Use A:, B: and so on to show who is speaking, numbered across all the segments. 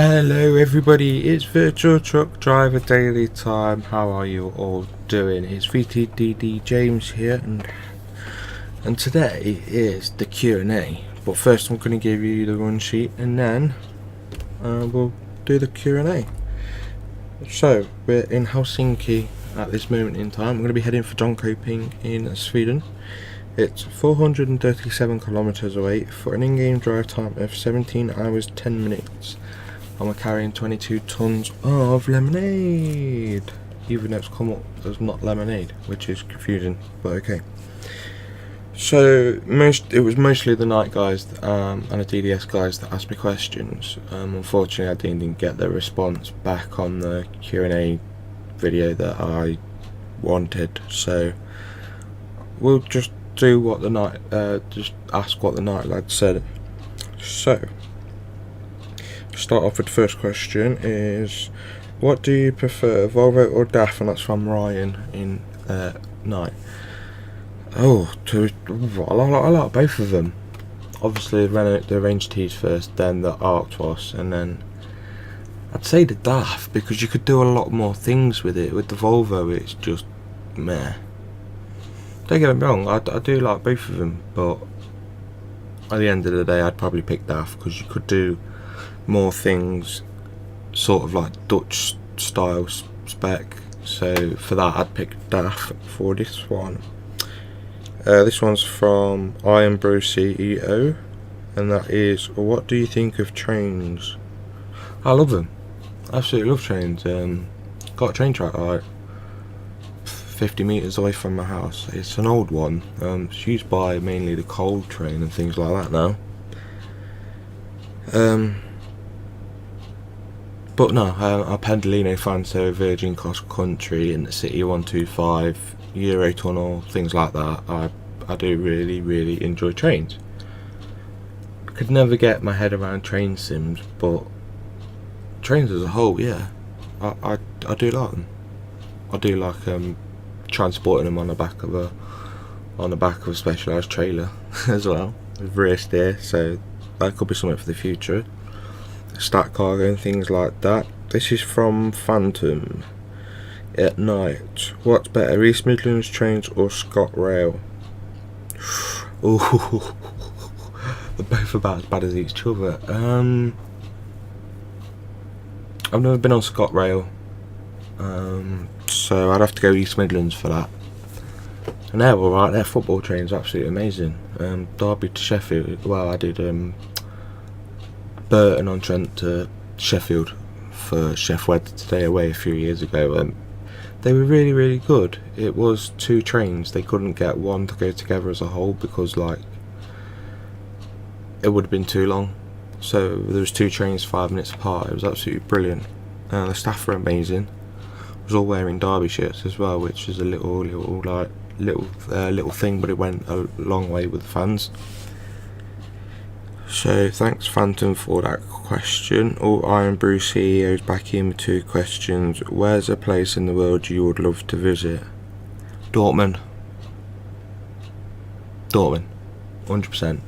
A: Hello everybody, it's Virtual Truck Driver Daily Time. How are you all doing? It's VTDD James here, and today is the Q&A. But first I'm going to give you the run sheet and then we'll do the Q&A. So we're in Helsinki at this moment in time. I'm going to be heading for Jönköping in Sweden. It's 437 kilometers away for an in-game drive time of 17 hours 10 minutes. And we're carrying 22 tons of lemonade, even though it's come up as not lemonade, which is confusing, but okay. So it was mostly the Knight guys and the DDS guys that asked me questions. Unfortunately I didn't get the response back on the Q&A video that I wanted, so we'll just do what the Knight, just ask what the Knight lad said. So start off with the first question is, what do you prefer, Volvo or DAF? And that's from Ryan in Knight. I like both of them. Obviously Renault, the Range Ts first, then the Arctos, and then I'd say the DAF, because you could do a lot more things with it. With the Volvo it's just meh. Don't get me wrong, I do like both of them, but at the end of the day I'd probably pick DAF, because you could do more things sort of like Dutch style spec. So for that I'd pick DAF for this one. This one's from I Am Bro CEO, and that is, what do you think of trains? I love them, absolutely love trains. Got a train track like 50 metres away from my house. It's an old one, it's used by mainly the coal train and things like that now. But no, I'm a Pendolino fan, so Virgin Cross Country in the City 125, Eurotunnel, things like that. I do really enjoy trains. I could never get my head around train sims, but trains as a whole, yeah, I do like them. I do like transporting them on the back of a specialised trailer as well, with rear steer, so that could be something for the future. Stack cargo and things like that. This is from Phantom at Night. What's better, East Midlands trains or ScotRail? Ooh, they're both about as bad as each other. I've never been on ScotRail, so I'd have to go East Midlands for that. And they're alright, their football trains are absolutely amazing. Derby to Sheffield, well I did Burton-on-Trent to Sheffield for Chef Wednesday away a few years ago. They were really good. It was two trains, they couldn't get one to go together as a whole because like it would have been too long, so there was two trains 5 minutes apart. It was absolutely brilliant. The staff were amazing. I was all wearing Derby shirts as well, which is a little thing, but it went a long way with the fans. So thanks Phantom for that question. Iron Brew CEO's back in with two questions. Where's a place in the world you would love to visit? Dortmund, 100%.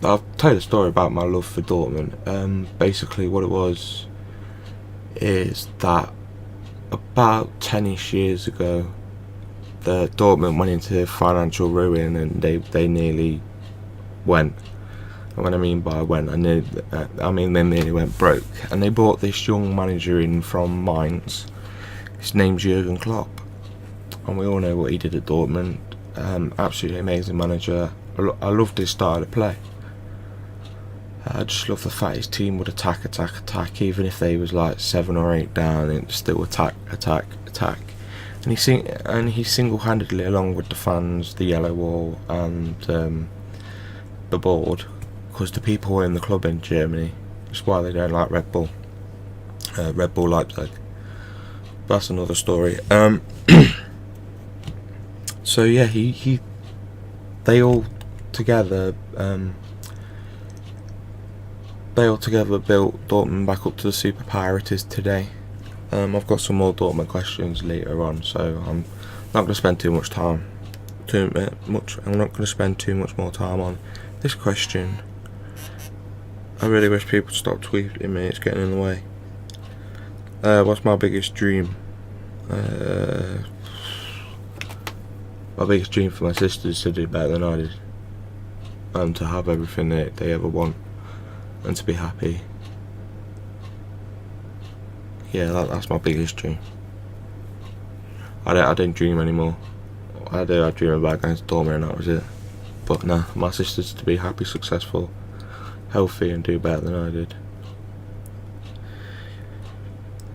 A: I'll tell you the story about my love for Dortmund. Basically what it was is that about 10ish years ago, the Dortmund went into financial ruin and they nearly went. And when I mean by went, I mean they nearly went broke. And they brought this young manager in from Mainz. His name's Jurgen Klopp, and we all know what he did at Dortmund. Absolutely amazing manager. I loved his style of play. I just love the fact his team would attack, even if they was like 7 or 8 down, and still attack. And he single-handedly, along with the fans, the yellow wall, and the board, because the people in the club in Germany, that's why they don't like Red Bull Leipzig. That's another story. So yeah, they all together built Dortmund back up to the superpower it is today. I've got some more Dortmund questions later on, so I'm not going to spend too much time. I'm not going to spend too much more time on this question. I really wish people would stop tweeting me, it's getting in the way. What's my biggest dream? My biggest dream for my sisters is to do better than I did. And to have everything they ever want. And to be happy. Yeah, that's my biggest dream. I don't dream anymore. I dream about going to Dortmund and that was it. But nah, my sisters to be happy, successful, healthy and do better than I did.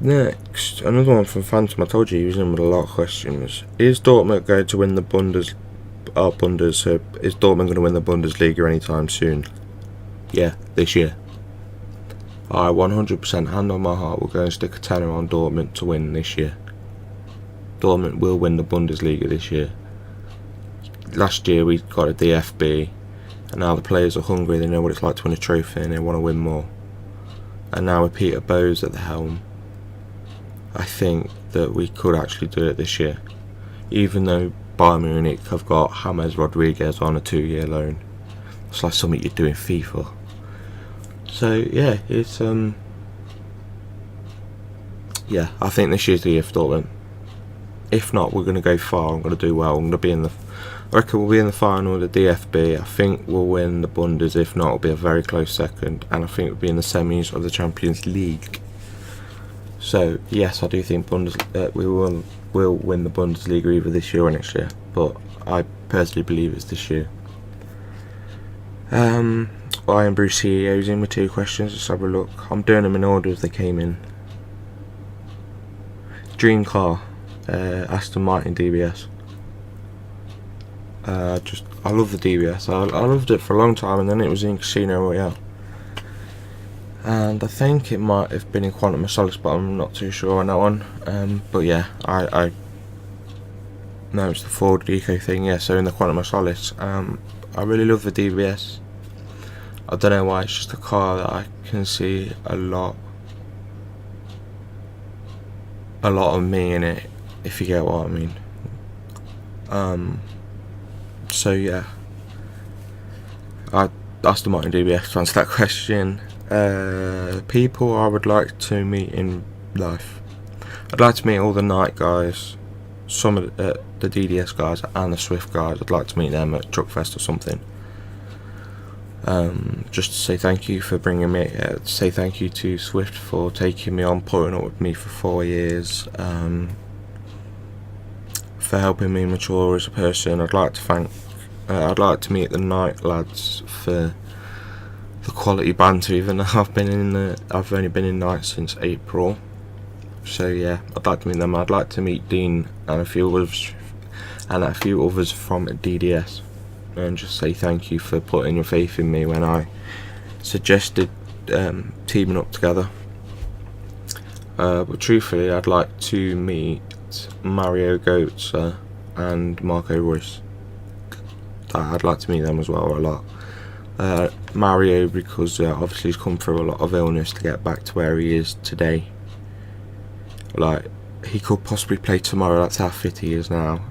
A: Next, another one from Phantom. I told you he was in with a lot of questions. Is Dortmund going to win the is Dortmund going to win the Bundesliga anytime soon? Yeah, this year. I 100% hand on my heart will go and stick a tenner on Dortmund to win this year. Dortmund will win the Bundesliga this year. Last year we got a DFB, and now the players are hungry, they know what it's like to win a trophy and they want to win more. And now with Peter Bowes at the helm, I think that we could actually do it this year. Even though Bayern Munich have got James Rodriguez on a 2-year loan. It's like something you do in FIFA. So yeah, it's yeah, I think this year's the year for Dortmund. If not, we're going to go far. I'm going to do well. I'm going to be in the. I reckon we'll be in the final of the DFB. I think we'll win the Bundes. If not, it'll be a very close second. And I think we'll be in the semis of the Champions League. So yes, I do think we will win the Bundesliga either this year or next year. But I personally believe it's this year. I am Bruce CEO's in with 2 questions. Let's have a look. I'm doing them in order as they came in. Dream car. Aston Martin DBS. I love the DBS. I loved it for a long time, and then it was in Casino Royale. And I think it might have been in Quantum of Solace, but I'm not too sure on that one. But yeah, I no, it's the Ford Eco thing. Yeah, so in the Quantum of Solace. I really love the DBS. I don't know why. It's just a car that I can see a lot of me in it, if you get what I mean. So yeah, Aston Martin DBS to answer that question. People I would like to meet in life. I'd like to meet all the Knight guys, some of the DDS guys and the Swift guys. I'd like to meet them at Truckfest or something. Just to say thank you for bringing me, say thank you to Swift for taking me on, putting up with me for 4 years, for helping me mature as a person. I'd like to meet the Knight lads for the quality banter, even though I've only been in Knight since April. So yeah, I'd like to meet them. I'd like to meet Dean and a few others from DDS. And just say thank you for putting your faith in me when I suggested teaming up together. But truthfully, I'd like to meet Mario Götze and Marco Reus. I'd like to meet them as well a lot. Mario, because obviously he's come through a lot of illness to get back to where he is today. Like, he could possibly play tomorrow, that's how fit he is now.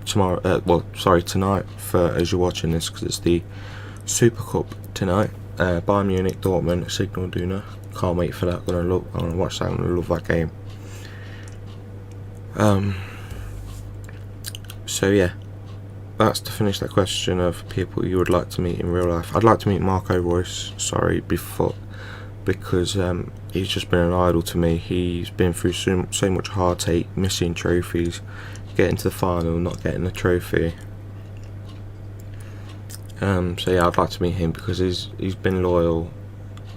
A: Tonight, for as you're watching this, because it's the Super Cup tonight. Bayern Munich, Dortmund, Signal Iduna. Can't wait for that. I'm gonna watch that. I'm gonna love that game. So yeah, that's to finish that question of people you would like to meet in real life. I'd like to meet Marco Reus. Because he's just been an idol to me. He's been through so much heartache, missing trophies, getting to the final, not getting a trophy. So yeah, I'd like to meet him because he's been loyal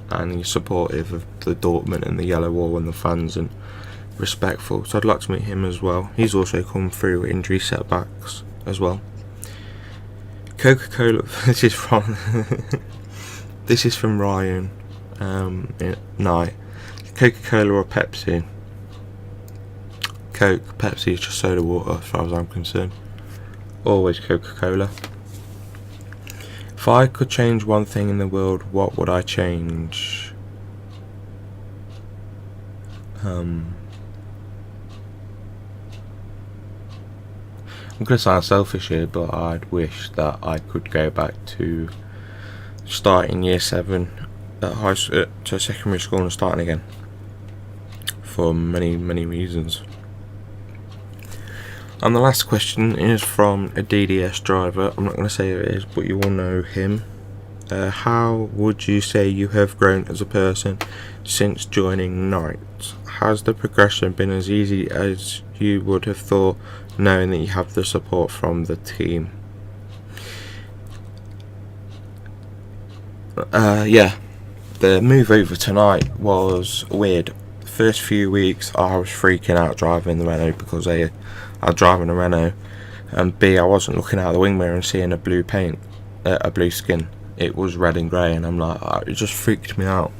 A: and he's supportive of the Dortmund and the Yellow Wall and the fans and respectful. So I'd like to meet him as well. He's also come through injury setbacks as well. Coca-Cola. This is from Ryan. Knight. Coca-Cola or Pepsi? Coke. Pepsi is just soda water as far as I'm concerned. Always Coca-Cola. If I could change one thing in the world, what would I change? I'm going to sound selfish here, but I'd wish that I could go back to starting year 7 at to secondary school and starting again for many reasons. And the last question is from a DDS driver. I'm not going to say who it is, but you all know him. How would you say you have grown as a person since joining Knight? Has the progression been as easy as you would have thought, knowing that you have the support from the team? Yeah, the move over tonight was weird. The first few weeks I was freaking out driving the Renault because I was driving a Renault, and B, I wasn't looking out the wing mirror and seeing a blue paint, a blue skin. It was red and grey, and I'm like, it just freaked me out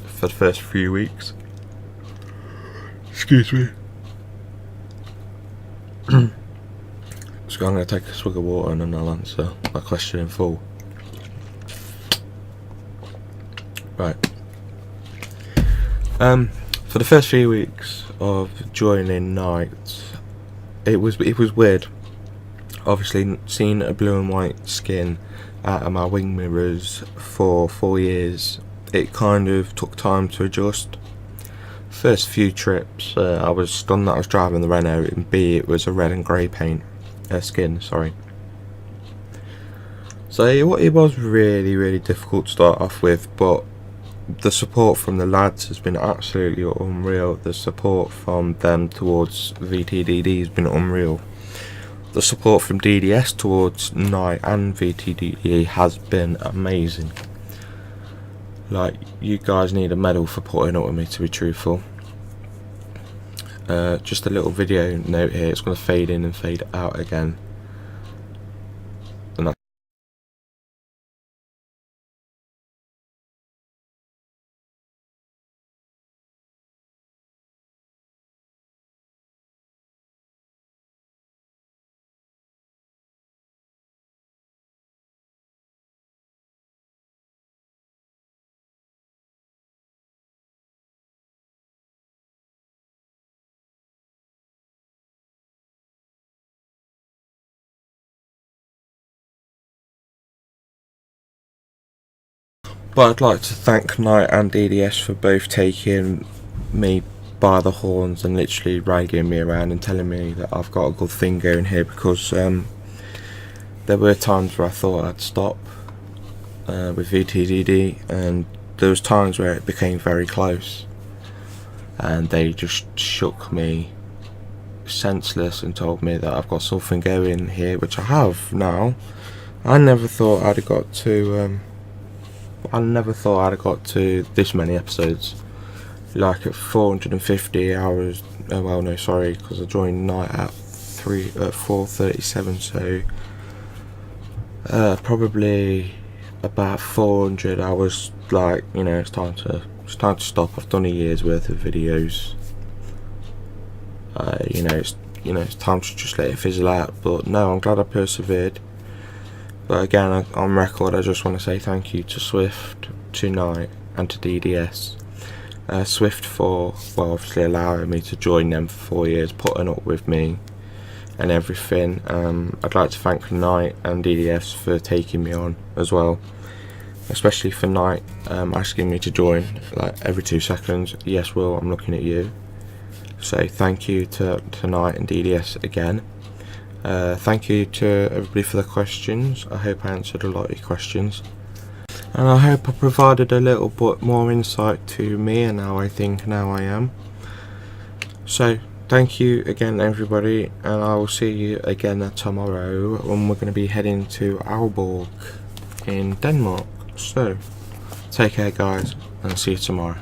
A: for the first few weeks. Excuse me. So I'm going to take a swig of water and then I'll answer that question in full. Right. For the first few weeks of joining Knight, it was weird. Obviously, seeing a blue and white skin out of my wing mirrors for 4 years, it kind of took time to adjust. First few trips, I was stunned that I was driving the Renault, and B, it was a red and grey paint skin. Sorry. So it was really difficult to start off with, but the support from the lads has been absolutely unreal. The support from them towards VTDD has been unreal. The support from DDS towards Knight and VTDD has been amazing. Like, you guys need a medal for putting up with me, to be truthful. Just a little video note here, it's going to fade in and fade out again. And but I'd like to thank Knight and DDS for both taking me by the horns and literally ragging me around and telling me that I've got a good thing going here, because there were times where I thought I'd stop with VTDD, and there was times where it became very close and they just shook me senseless and told me that I've got something going here, which I have now. I never thought I'd have got to this many episodes. Like at 450 hours. Oh well, no, sorry, because I joined Knight at 4:37. So probably about 400 hours. Like, you know, it's time to stop. I've done a year's worth of videos. It's time to just let it fizzle out. But no, I'm glad I persevered. But again, on record, I just want to say thank you to Swift, to Knight, and to DDS. Swift for, well, obviously allowing me to join them for 4 years, putting up with me and everything. I'd like to thank Knight and DDS for taking me on as well, especially for Knight asking me to join like every 2 seconds. Yes, Will, I'm looking at you. So thank you to Knight and DDS again. Thank you to everybody for the questions. I hope I answered a lot of your questions, and I hope I provided a little bit more insight to me and how I think and how I am. So thank you again, everybody, and I will see you again tomorrow when we're going to be heading to Aalborg in Denmark. So take care, guys, and see you tomorrow.